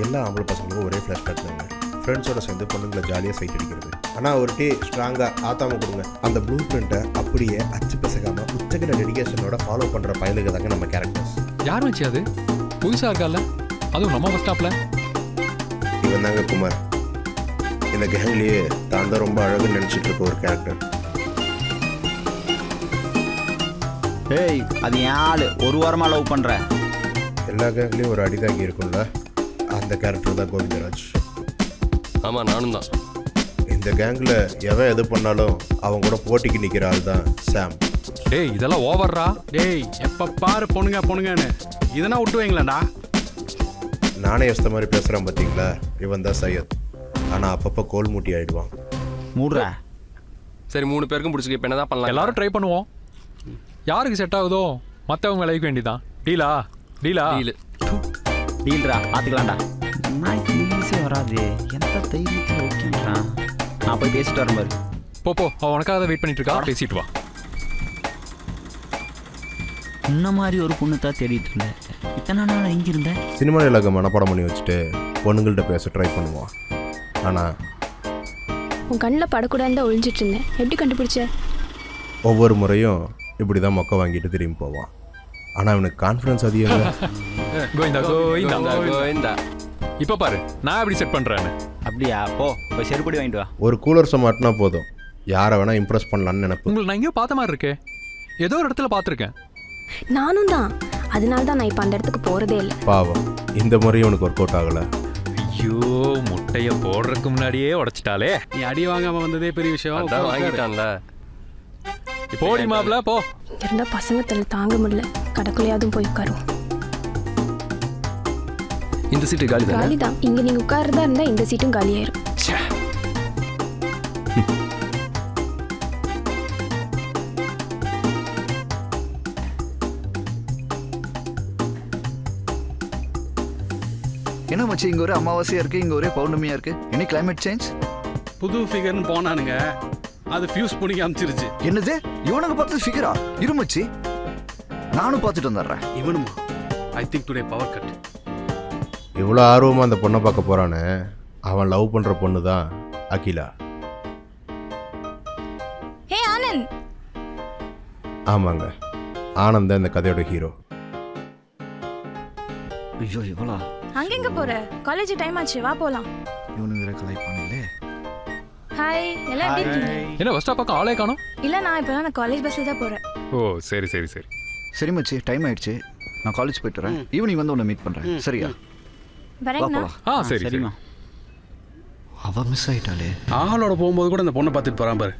எல்லா ஆம்பளை பசங்களுக்கும் ஒரே ஃப்ளாஷ் பேக் தாங்க. ஃப்ரெண்ட்ஸோட சேர்ந்து பொண்ணுங்களை ஜாலியாக சைட் அடிக்கிறது. ஆனால் ஒரு டீ ஸ்ட்ராங்காக ஆத்தாமல் கொடுங்க. அந்த ப்ளூ பிரிண்ட்டை அப்படியே அச்சு பசகாமல் உச்சகட டெடிகேஷனோட ஃபாலோ பண்ணுற பயலுக்கு தாங்க நம்ம கேரக்டர்ஸ். யார் வச்சு அது புதுசாக இருக்கால, அதுவும் நம்ம பஸ் ஸ்டாப்பில். இவன் தாங்க குமார். இந்த கேங்லேயே தான் தான் ரொம்ப அழகுன்னு நினச்சிட்டு இருக்க ஒரு கேரக்டர். ஏய், அது என் ஆள். ஒரு வாரமாக லவ் பண்ணுறேன். எல்லா கேங்லேயும் ஒரு அடிதாக்கி இருக்கும்ல, அந்த கேரக்டர் தான் கோவிந்தராஜ். ஆமாம், நானும் தான். இந்த கேங்கில் எவன் எது பண்ணாலும் அவன் கூட போட்டிக்கு நிற்கிற ஆள் தான் சாம். டேய், இதெல்லாம் ஓவர்ரா. டேய், எப்போ பாரு பொண்ணுங்கன்னு இதனா விட்டுவீங்களாண்டா. நானே யோசித்த மாதிரி பேசுகிறான் பார்த்தீங்களா, இவன் தான் சையத். ஆனால் அப்பப்போ கோல் மூட்டி ஆகிடுவான். மூடுறா. சரி, 3 பேருக்கும் பிடிச்சிக்க. இப்போ என்ன தான் பண்ணலாம்? எல்லாரும் ட்ரை பண்ணுவோம். யாருக்கு செட் ஆகுதோ மற்றவங்க விளைவிக்க வேண்டியதான். டீலா டீலா டீலு. டீல்ரா, பார்த்துக்கலாம்டா. நான் இங்கிலீஷே வராது. எந்த தைரியத்தில் ஓகேன்றான். நான் போய் பேசிட்டு வரேன் பாரு. போ அவன் உனக்காக தான் வெயிட் பண்ணிட்டு இருக்கா. பேசிட்டு வா. இந்த மாதிரி ஒரு பொண்ணு தான் தேடிட்டு இருந்தேன். இத்தனை நாள் எங்கே இருந்தேன்? சினிமா இலக்க மனப்பாடம் பண்ணி வச்சுட்டு பொண்ணுங்கள்கிட்ட பேச ட்ரை பண்ணுவான். ஆனால் உன் கண்ணில் படக்கூடாதுன்னு தான் ஒழிஞ்சிட்டு இருந்தேன். எப்படி கண்டுபிடிச்ச? ஒவ்வொரு முறையும் இப்படி தான் மொக்க வாங்கிட்டு திரும்பி போவான். ஆனால் அவனுக்கு கான்ஃபிடன்ஸ் அதிகம். கோவிந்தா கோவிந்தா கோவிந்தா. இப்போ பாரு நான் எப்படி செட் பண்ணுறேன்னு. அப்படியா? போய் செருப்படி வாங்கிட்டு வா. ஒரு கூலர்ஸை மாட்டினா போதும், யாரை வேணால் இம்ப்ரெஸ் பண்ணலான்னு நினைப்பு. உங்களை நான் எங்கேயோ பார்த்த மாதிரி இருக்கே. ஏதோ ஒரு இடத்துல பார்த்துருக்கேன். நானும் தான். அதனால தான் நான் இப்போ அந்த இடத்துக்கு போகிறதே இல்லை. பாவம், இந்த முறையும் உனக்கு ஒர்க் அவுட் ஆகலை. ஐயோ, முட்டையை போடுறதுக்கு முன்னாடியே உடைச்சிட்டாலே. நீ அடி வாங்காம வந்ததே பெரிய விஷயம். அதான் வாங்கிட்டான்ல. போடி மாப்பிள போ. இங்கே இருந்தால் பசங்க தலை தாங்க முடியல. கடைக்குள்ளையாவது போய் உட்காருவோம். இந்த சீட்டு காலி தானே? காலி தான். இங்கே நீங்கள் உட்காருறதா இருந்தால் இந்த சீட்டும் காலியாயிரும். என்ன மச்சி, இங்க ஒரே அமாவாசையா இருக்கு, இங்க ஒரே பௌர்ணமியா இருக்கு. Any climate change? புது ஃபிகர்னு போனானுங்க, அது ஃபியூஸ் பண்ணி அமிச்சிருச்சு. என்னது, இவனுக்கு பார்த்தது ஃபிகரா? இரு மச்சி, நானும் பார்த்துட்டு வந்துடுறேன். இவனுமா? I think today power cut. இவ்வளோ ஆர்வமாக அந்த பொண்ணை பார்க்க போகிறானே, அவன் லவ் பண்ணுற பொண்ணு தான் அகிலா. ஹே ஆனந்த். ஆமாங்க, ஆனந்த் தான் இந்த கதையோட ஹீரோ. ஐயோ, இவளா? அங்கே எங்கே போகிற? காலேஜ் டைம் ஆச்சு, வா போகலாம். இவனு வேற கலாய்ப்பானே. ஹாய், எல்லாம் எப்படி இருக்கீங்க? என்ன பஸ் ஸ்டாப் பக்கம் ஆளே காணோம்? இல்லை, நான் இப்போ நான் காலேஜ் பஸ்ஸில் தான் போகிறேன். ஓ சரி சரி சரி. சரி மச்சி, டைம் ஆயிடுச்சு. நான் காலேஜ் போயிட்டு வரேன். ஈவினிங் வந்து உன்னை மீட் பண்றேன். சரியா? வரேங்கண்ணா. ஆ சரி சரிம்மா. அவ மிஸ் ஆயிட்டாளே. ஆளோட போகும்போது கூட இந்த பொண்ணை பார்த்துட்டு போறான் பாரு.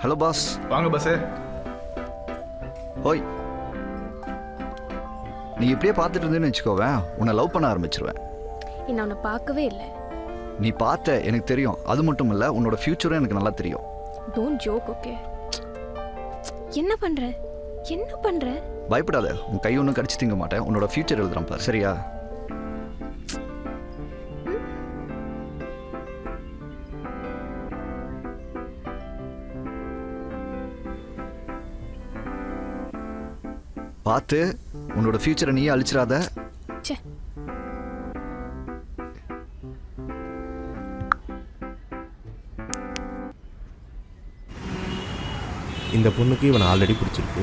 Hello boss. வாங்க பாஸ். ஓய், நீ இப்படியே பார்த்துட்டு இருந்தேன்னு வச்சுக்கோவேன், உன்னை லவ் பண்ண ஆரம்பிச்சிருவேன். நான் உன்னை பார்க்கவே இல்லை. நீ பார்த்த எனக்கு தெரியும். அது மட்டும் இல்லை, உன்னோட ஃபியூச்சரும் எனக்கு நல்லா தெரியும். Don't joke, okay? என்ன பண்ற? என்ன பண்ற? பயப்படாத, உன் கை ஒன்றும் கடிச்சு திங்க மாட்டேன். உன்னோட ஃபியூச்சர் எழுதுறேன் பார், சரியா? பார்த்து உன்னோட ஃபியூச்சரை நீயே அழிச்சிடாத. ச்சே. இந்த பொண்ணுக்கு இவன் ஆல்ரெடி பிடிச்சிருக்கு.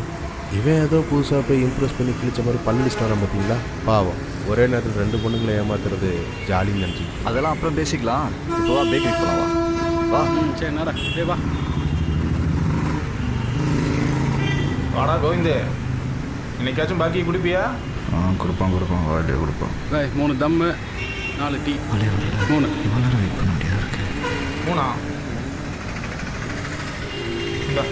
இவன் ஏதோ புதுசாக போய் இம்ப்ரெஸ் பண்ணி கிழிச்ச மாதிரி பல்லடிச்சிட்டு வரான் பார்த்தீங்களா. பாவம், ஒரே நேரத்தில் 2 பொண்ணுங்களை ஏமாத்துறது ஜாலின்னு நினச்சி. அதெல்லாம் அப்புறம் பேசிக்கலாம். இப்போ வா, பேக்கரி போகலாம். வா. சரி நாடா, டே வா. வாடா கோவிந்தே, இன்னைக்காச்சும் பாக்கி குடிப்பியா? கொடுப்பான் வாடகை கொடுப்பான். 3 தம்மு 4 டீ. 3 இவ்வளோ நேரம் வெயிட் பண்ண வேண்டியதாக இருக்கு. 3 இந்தா.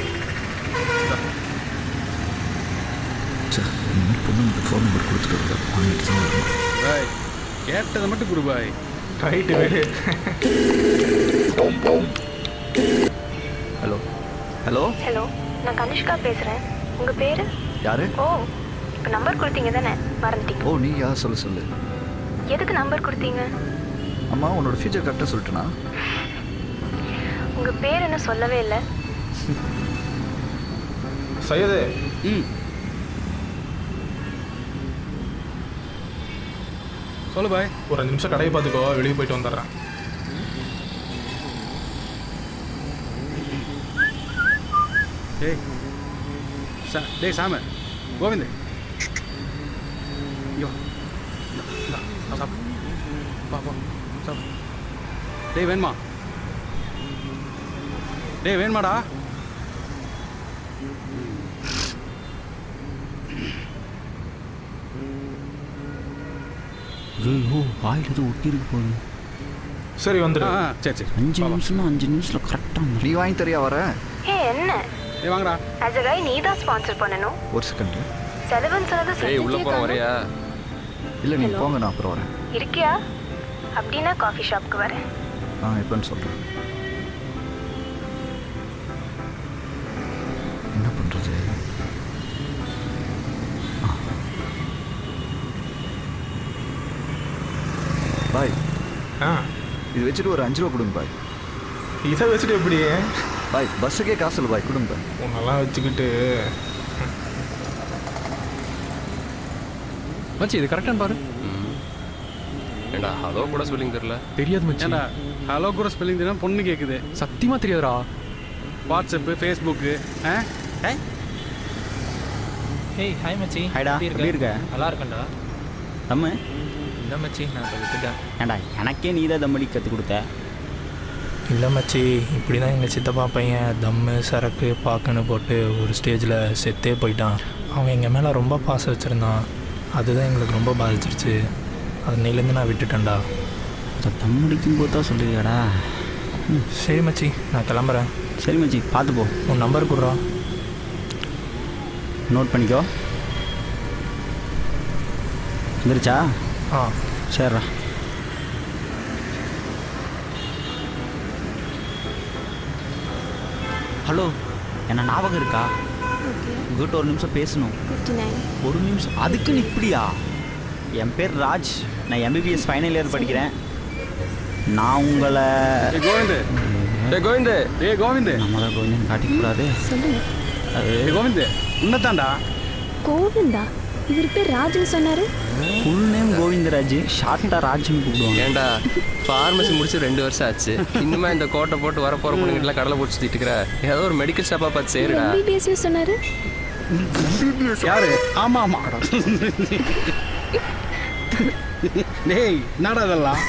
பொண்ணு ஃபோன் நம்பர் கொடுத்துட்டு வாங்கிட்டு தான் வரணும். பாய், கேட்டதை மட்டும் கொடு பாய். ரைட்டு வேறு. ஹலோ ஹலோ ஹலோ நான் கனிஷ்கா பேசுறேன். உங்க பேரு? யாரு? ஓ, இப்போ நம்பர் கொடுத்தீங்க தானே, மறந்துட்டீங்க. ஓ நீயா? சொல்லு. எதுக்கு நம்பர் கொடுத்தீங்க? அம்மா உன்னோட ஃபியூச்சர் கரெக்டாக சொல்லிட்டேனா? உங்க பேர் என்ன சொல்லவே இல்லை. சையது ம் சொல்லு பாய். ஒரு 5 நிமிஷம் கடையை பார்த்துக்கோ, வெளியே போயிட்டு வந்துடுறேன். டேய் சாம கோவிந்த், ஐயோ சாப். டேய் வேணுமா? டேய் வேணுமாடா? ஐயோ வாயில் எதுவும் ஒட்டிருக்கு போகுது. சரி வந்துடு. சரி 5 நிமிஷம்னா 5 நிமிஷத்தில் கரெக்டாக நீ வாங்கி தரியா வர? ஏ என்ன? ஏய் வாங்கடா. ஆஸ் அ கை நீ தான் ஸ்பான்சர் பண்ணணும். ஒரு செகண்ட். செலவுன்னு சொன்னது ஏய் உள்ள போக வரையா? இல்லை நீங்கள் போங்க, நான் அப்புறம் வரேன். இருக்கியா? அப்படின்னா காஃபி ஷாப்க்கு வரேன். எப்போன்னு சொல்கிறேன். என்ன பண்ணுறது? பாய், இது வச்சுட்டு ஒரு 5 ரூபா கொடுங்க பாய். இதை வச்சுட்டு எப்படி பாய் பஸ்ஸுக்கே காசு இல்லை பாய், கொடுங்க பாய். உன்னெல்லாம் வச்சுக்கிட்டு? மச்சி இது கரெக்டானு பாரு. ஏண்டா ஹலோ கூட ஸ்பெல்லிங் தெரியல. தெரியாது மச்சி. ஏண்டா ஹலோ கூட ஸ்பெல்லிங் தெரியும் பொண்ணு கேட்குது. சத்தியமா தெரியாதுடா. வாட்ஸ்அப்பு ஃபேஸ்புக்கு ஹேய் ஹாய் மச்சி. ஹாய்டா, எப்படி இருக்க? நல்லா இருக்கேன்டா. தம்மு இல்லை மச்சி, நான் அதை விட்டுட்டேன். ஏண்டா எனக்கே நீ தான் தம்மடி கற்றுக் கொடுத்த. இல்லை மச்சி, இப்படி தான் எங்கள் சித்தப்பா பையன் தம்மு சரக்கு பாக்குன்னு போட்டு ஒரு ஸ்டேஜில் செத்தே போயிட்டான். அவன் எங்கள் மேலே ரொம்ப பாசம் வச்சுருந்தான். அதுதான் எங்களுக்கு ரொம்ப பாதிச்சிருச்சு. அதுலேருந்து நான் விட்டுட்டேன்டா. அதை தம்மடிக்கும் போது தான் சொல்லுவியாடா? சரி மச்சி, நான் கிளம்புறேன். சரி மச்சி, பார்த்து போ. உன் நம்பர் கொடுறா. நோட் பண்ணிக்கோ. வந்துருச்சா? சரிடா. ஹலோ, என்ன ஞாபகம் இருக்கா? உங்கள்கிட்ட ஒரு நிமிஷம் பேசணும். 59. ஒரு நிமிஷம்? அதுக்குன்னு இப்படியா? என் பேர் ராஜ், நான் MBBS ஃபைனல் இயர் படிக்கிறேன். நான் உங்களை கோவிந்த். கோவிந்து. கோவிந்த் நம்ம தான் கோவிந்தன் காட்டிக்கூடாது. சொல்லுங்க. அது கோவிந்த் உன்னதாண்டா. கோவிந்தா? இவர் பேர் ராஜுன்னு சொன்னாரு. ஃபுல் நேம் கோவிந்தராஜ், ஷார்ட்டாக ராஜ்னு கூப்பிடுவாங்க. ஏண்டா ஃபார்மசி முடிச்சு 2 வருஷம் ஆச்சு, இன்னுமா இந்த கோட்டை போட்டு வர போகிற பொண்ணுங்கிட்டலாம் கடலை போட்டு சுற்றிட்டு இருக்கிற? ஏதோ ஒரு மெடிக்கல் ஷாப்பாக பார்த்து சேருடா. MBBS சொன்னாரு. யாரு? ஆமா ஆமா. டேய் என்னடா இதெல்லாம்?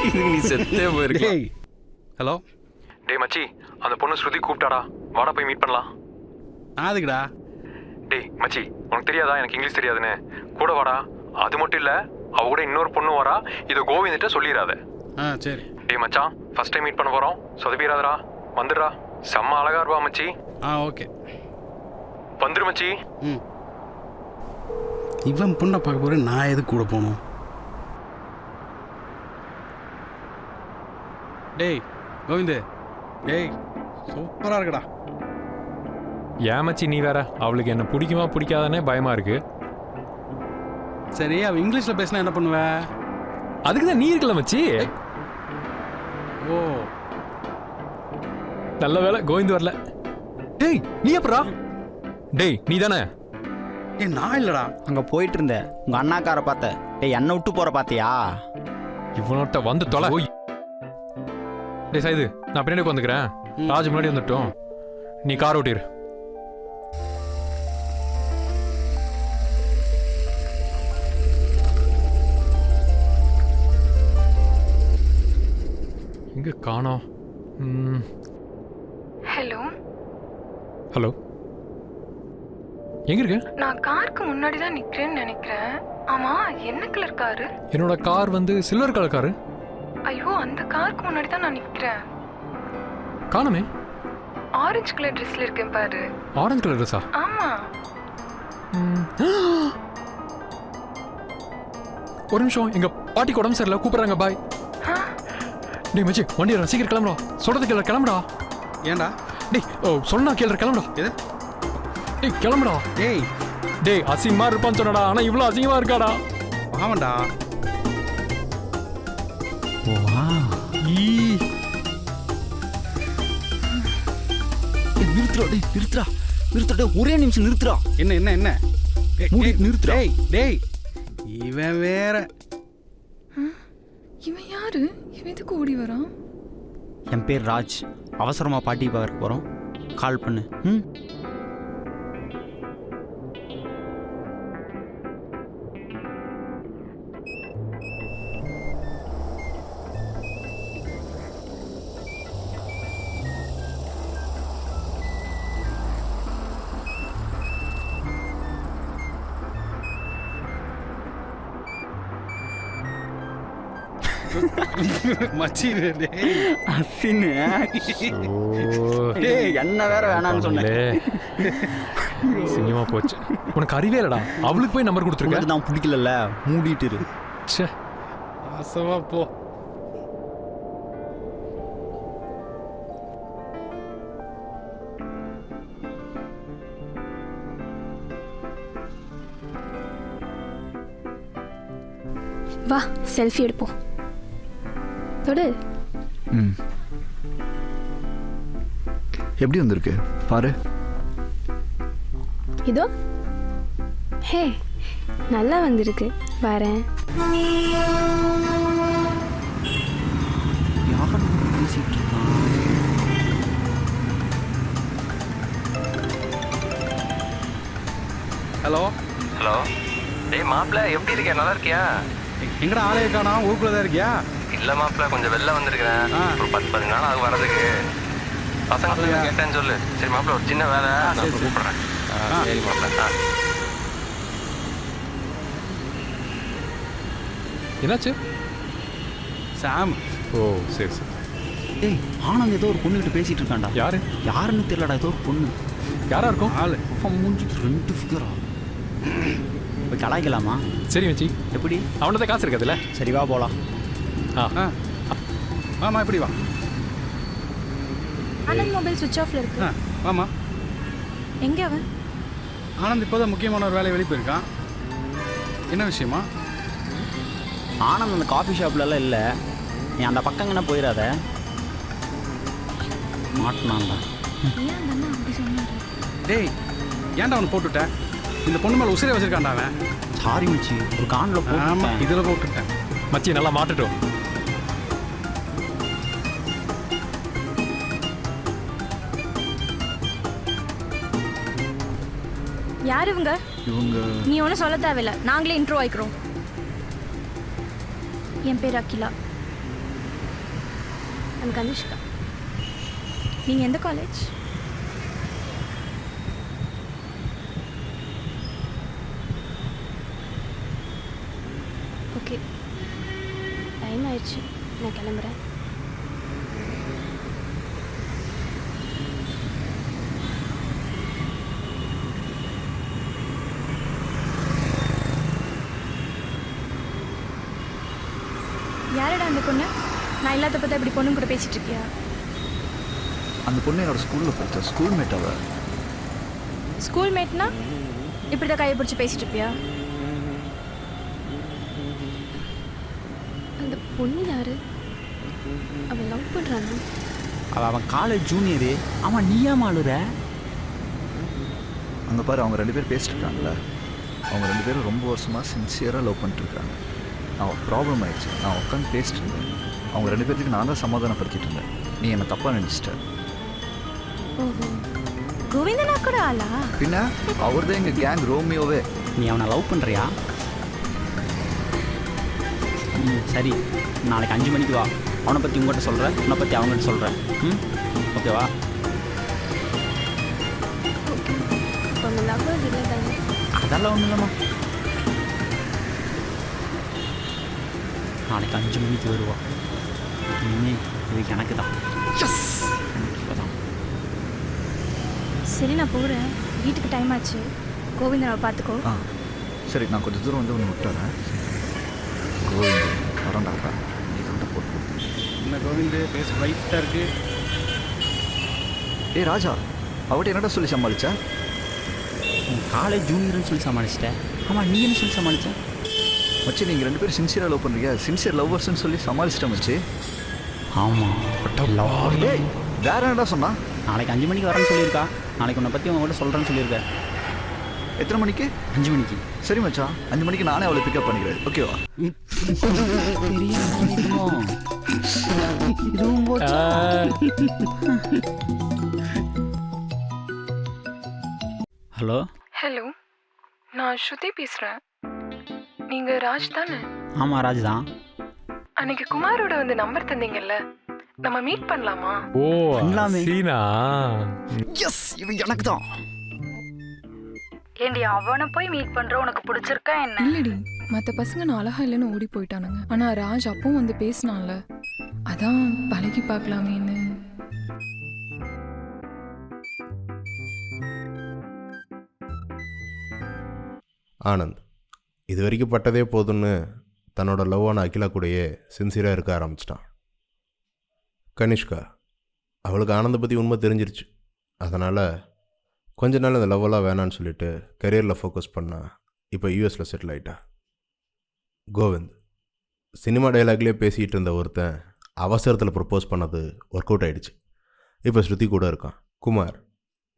இதுக்கு நீ செத்தே போயிருக்க. டேய் ஹலோ. டேய் மச்சி, அந்த பொண்ணு ஸ்ருதி கூப்பிட்டாடா. வாடா போய் மீட் பண்ணலாம். அதுக்குடா. டேய் மச்சி, உனக்கு தெரியாதா எனக்கு இங்கிலீஷ் தெரியாதுன்னு? கூட வாடா. அது மட்டும் இல்லை, அவ கூட இன்னொரு பொண்ணு வரா. இதை கோவிந்திட்ட சொல்லிடாத. சரி. டேய் மச்சான், ஃபர்ஸ்ட் டைம் மீட் பண்ண போகிறோம். சொதப்பிடாதடா. வந்துடுறா. செம்ம அழகா இருப்பா மச்சி. ஓகே வந்துரு மச்சி. இவன் பொண்ணை பார்க்க போகிறேன், நான் எதுக்கு கூட போகணும்? டேய் கோவிந்து, டேய் சூப்பராக இருக்குடா. ஏன் மச்சி நீ வேற? அவளுக்கு என்ன பிடிக்குமா பிடிக்காதானே பயமா இருக்கு. சரி, அவன் இங்கிலீஷில் பேசினா என்ன பண்ணுவ? அதுக்கு தான் நீ இருக்கல மச்சி. ஓ நல்ல வேலை கோவிந்து வரல. டேய் நீ எப்படா? டேய் நீ தானே? நான் இல்லைடா. அங்கே போயிட்டு இருந்தேன், உங்கள் அண்ணாக்காரை பார்த்த. டேய் என்னை விட்டு போகிற பார்த்தியா? இவனோட்ட வந்து தொலை. டேய் சைது, நான் பின்னாடி உட்காந்துக்கிறேன். ராஜ் முன்னாடி வந்துட்டோம். நீ கார் ஓட்டிரு. எங்க காணோம்? ஹலோ. ஹலோ, எங்க இருக்க? நான் காருக்கு முன்னாடி தான் நிக்கிறேன்னு நினைக்கிறேன். ஆமா, என்ன கலர் காரு? என்னோட கார் வந்து சில்வர் கலர் காரு. ஐயோ, அந்த காருக்கு முன்னாடி தான் நான் நிக்கிறேன். காணுமே. ஆரஞ்சு கலர் ட்ரெஸ்ல இருக்கேன் பாரு. ஆரஞ்சு கலர் ட்ரெஸ்ஸா? ஆமா. ஒரு நிமிஷம், எங்க பாட்டிக்கு உடம்பு சரியில்லை, கூப்பிடுறாங்க. பாய். டேய் மச்சி, வண்டி சீக்கிரம் கிளம்புடா. சொல்றது கேளு, கிளம்புடா. ஏன்டா? டேய் சொன்னா கேளு, கிளம்புடா. எது? டேய் கிளம்புடா. டேய் டேய் அசிங்கமா இருப்பான்னு சொன்னடா, ஆனா இவ்வளவு அசிங்கமா இருக்காடா. ஆமாண்டா. வா ஈ நிறுத்துறா டேய் நிறுத்துறா நிறுத்துறா ஒரே நிமிஷம் நிறுத்துறா. என்ன என்ன என்ன மூடிட்டு நிறுத்துறா. டேய் டேய் இவன் வேற. இவன் யாரு? இவன் எதுக்கு ஓடி வரான்? என் பேர் ராஜ். அவசரமாக பாட்டி பார்க்க போகிறோம், கால் பண்ணு. ம் மச்சி டேய். அசின்னு டேய் என்ன வேற வேணாம்னு சொன்னேன். சிங்கமா போச்சு. உனக்கு அறிவே இல்லடா, அவளுக்கு போய் நம்பர் கொடுத்துருக்க. உனக்கு நான் பிடிக்கல, மூடிட்டு இரு. ச்சே. ஆசவா போ. வா செல்ஃபி எடுப்போம். தொடு. ம் எப்படி வந்திருக்கு பாரு. இதோ. ஹே நல்லா வந்திருக்கு. வரேன். யார் பேசிட்டு இருக்கான்? Hello hello. டேய் மாப்பிள்ள எப்படி இருக்கியா? நல்லா இருக்கியா? எங்கடா ஆளே காணா? ஊருக்குள்ள தான் இருக்கியா? இல்ல மாப்பிள்ள கொஞ்சம் வெளில வந்திருக்கிறேன். ஆ. ஒரு 10-15 நாள் ஆகும் வரதுக்கு. பசங்க கேட்டேன்னு சொல்லு. சரி மாப்பிள்ள ஒரு சின்ன வேலை, நான் சரி, அப்புறம் சரி. கூப்பிடுறேன். சரி மாப்பிள்ள. என்னாச்சு? சாம். ஓ சரி சரி. டேய் ஆனந்த் ஏதோ ஒரு பொண்ணுகிட்ட பேசிட்டு இருக்கான்டா. யாரு? யாருன்னு தெரியலடா, ஏதோ ஒரு பொண்ணு. யாரா இருக்கும்? ஆளு மூஞ்சி 2 ஃபிகரா. போய் கலாய்க்கலாமா? சரி மச்சி, எப்படி? அவன்கிட்ட காசு இருக்காதுல்ல? சரி வா போலாம். ஆ வாமா இப்படி வா. ஆனந்த் மொபைல் சுவிட்ச் ஆஃப்ல இருக்கு. ஆ வாமா. எங்க அவன்? ஆனந்த் இப்போதான் முக்கியமான ஒரு வேலையை வெளியே போயிருக்கான். என்ன விஷயமா? ஆனந்த் அந்த காஃபி ஷாப்லலாம் இல்லை. நீ அந்த பக்கம் என்ன போயிடாத. மாட்டினான்டா. ஏன் அந்த அண்ணா அப்படி சொன்னாரு? டேய் ஏன்டா அவனை போட்டுட்ட? இந்த பொண்ணு மேலே உசிரே வச்சிருக்கான்டா அவன். சாரி மச்சி, ஒரு காண்டில் ஆமா போட்டு இதில் போட்டுட்டேன். மச்சி நல்லா மாட்டுட்டோம். யார் இவங்க? இவங்க நீ ஒன்றும் சொல்ல தேவையில்ல, நாங்களே இன்ட்ரோ ஆயிக்கிறோம். என் பேர் அகிலா. I'm கனிஷ்கா. நீங்கள் எந்த காலேஜ்? ஓகே டைம் ஆயிடுச்சு, நான் கிளம்புறேன். யாரடா அந்த பொண்ணு? நான் இல்லாத பார்த்தா இப்படி பொண்ணு கூட பேசிட்டு இருக்கியா? அந்த பொண்ணு என்னோட ஸ்கூலில் படித்த ஸ்கூல்மேட் அவ. ஸ்கூல் மேட்னா இப்படி தான் கையை பிடிச்சி பேசிட்டு இருப்பியா? அந்த பொண்ணு யாரு? அவன் லவ் பண்ணுறானா? அவன் காலேஜ் ஜூனியரு. ஆமாம், நீ ஏன் ஆளுற? அங்கே பாரு, அவங்க 2 பேர் பேசிட்டு இருக்காங்கல்ல. அவங்க 2 பேரும் ரொம்ப வருஷமாக சின்சியராக லவ் பண்ணிட்டுருக்காங்க. நான் ப்ராப்ளம் ஆயிடுச்சு. நான் உட்காந்து பேசிட்டு இருந்தேன். அவங்க 2 பேர்த்துக்கு நான் தான் சமாதானப்படுத்திட்டு இருந்தேன். நீ என்னை தப்பாக நினச்சிட்ட. ஓஹோ, கோவிந்தனா கூட ஆளா? பின்ன அவர் தான் எங்கள் கேங் ரோமியோவே. நீ அவனை லவ் பண்ணுறியா? சரி, நாளைக்கு 5 மணிக்கு வா. அவனை பற்றி உங்கள்கிட்ட சொல்கிறேன், உன்னை பற்றி அவங்ககிட்ட சொல்கிறேன். ஓகேவா? ஓகே. உங்கள் லவ்வர்ஸ் இல்லை தானே? அதெல்லாம் ஒன்றும் இல்லைம்மா. நாளைக்கு 5 மணிக்கு வருவா. இனிமே இது எனக்கு தான். இப்போ தான். சரி, நான் போகிறேன். வீட்டுக்கு டைம் ஆச்சு. கோவிந்தனாவை பார்த்துக்கோ. ஆ சரி, நான் கொஞ்சம் தூரம் வந்து ஒன்று விட்டுறேன். கோவிந்த் வரண்டாக்கா, நீ கொண்ட போட்டு. என்ன கோவிந்து பேச ரைட்டாக இருக்கு. ஏய் ராஜா, அவட்ட என்னடா சொல்லி சமாளிச்சா? காலேஜ் ஜூனியர்னு சொல்லி சமாளிச்சிட்டேன். ஆமாம், நீ என்ன சொல்லி சமாளித்தேன்? மச்சி நீங்கள் 2 பேரும் சின்சியராக லவ் பண்ணுறீங்க. சின்சியர் லவ்வர்ஸ்ன்னு சொல்லி சமாளிச்சிட்டேன் மச்சி. ஆமாம், ஏய் வேற என்னடா சொன்னா? நாளைக்கு 5 மணிக்கு வரேன்னு சொல்லியிருக்கா. நாளைக்கு உன்னை பற்றி உங்கள்கிட்ட சொல்கிறேன்னு சொல்லியிருக்கேன். எத்தனை மணிக்கு? 5 மணிக்கு. சரி மச்சான், 5 மணிக்கு நானே அவளை பிக்கப் பண்ணிக்கிறேன். ஓகேவா? ஹலோ. ஹலோ, நான் ஸ்ருதி பேசுகிறேன். நீங்கள் ராஜ் தானே? ஆமாம், ராஜ் தான். அன்னைக்கு குமாரோட வந்து நம்பர் தந்தீங்கல்ல, நம்ம மீட் பண்ணலாமா? ஓ பண்ணலாமே. சீனா. எஸ், இவன் எனக்கு தான். ஏண்டி அவனை போய் மீட் பண்ற உனக்கு பிடிச்சிருக்கா என்ன? இல்லடி, மற்ற பசங்க நான் அழகா இல்லைன்னு ஓடி போயிட்டானுங்க. ஆனால் ராஜ் அப்பவும் வந்து பேசினான்ல, அதான் பழகி பார்க்கலாமேன்னு. ஆனந்த் இது வரைக்கும் பட்டதே போதும்னு தன்னோட லவ்வான அகிலா கூடயே சின்சியராக இருக்க ஆரம்பிச்சிட்டான். கனிஷ்கா அவளுக்கு ஆனந்தை பற்றி உண்மை தெரிஞ்சிருச்சு. அதனால் கொஞ்ச நாள் அந்த லவ்வெல்லாம் வேணான்னு சொல்லிட்டு கரியரில் ஃபோக்கஸ் பண்ணா. இப்போ யூஎஸில் செட்டில் ஆகிட்டா. கோவிந்த் சினிமா டைலாக்லேயே பேசிகிட்டு இருந்த ஒருத்தன் அவசரத்தில் ப்ரப்போஸ் பண்ணது ஒர்க் அவுட் ஆகிடுச்சு. இப்போ ஸ்ருதி கூட இருக்கான். குமார்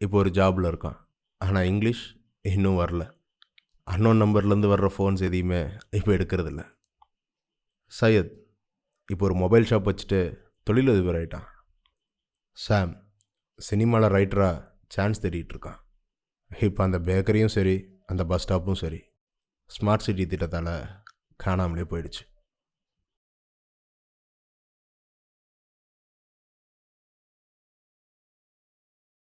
இப்போ ஒரு ஜாபில் இருக்கான். ஆனால் இங்கிலீஷ் இன்னும் வரல. அன்னோன் நம்பர்லேருந்து வர்ற ஃபோன்ஸ் எதையுமே இப்போ எடுக்கிறதில்ல. சையத் இப்போ ஒரு மொபைல் ஷாப் வச்சுட்டு தொழிலதிபர் ஆகிட்டான். சாம் சினிமாவில் ரைட்டராக சான்ஸ் தேடிட்டு இருக்கான். இப்போ அந்த பேக்கரியும் சரி, அந்த பஸ் ஸ்டாப்பும் சரி, ஸ்மார்ட் சிட்டி திட்டத்தால் காணாமலே போயிடுச்சு.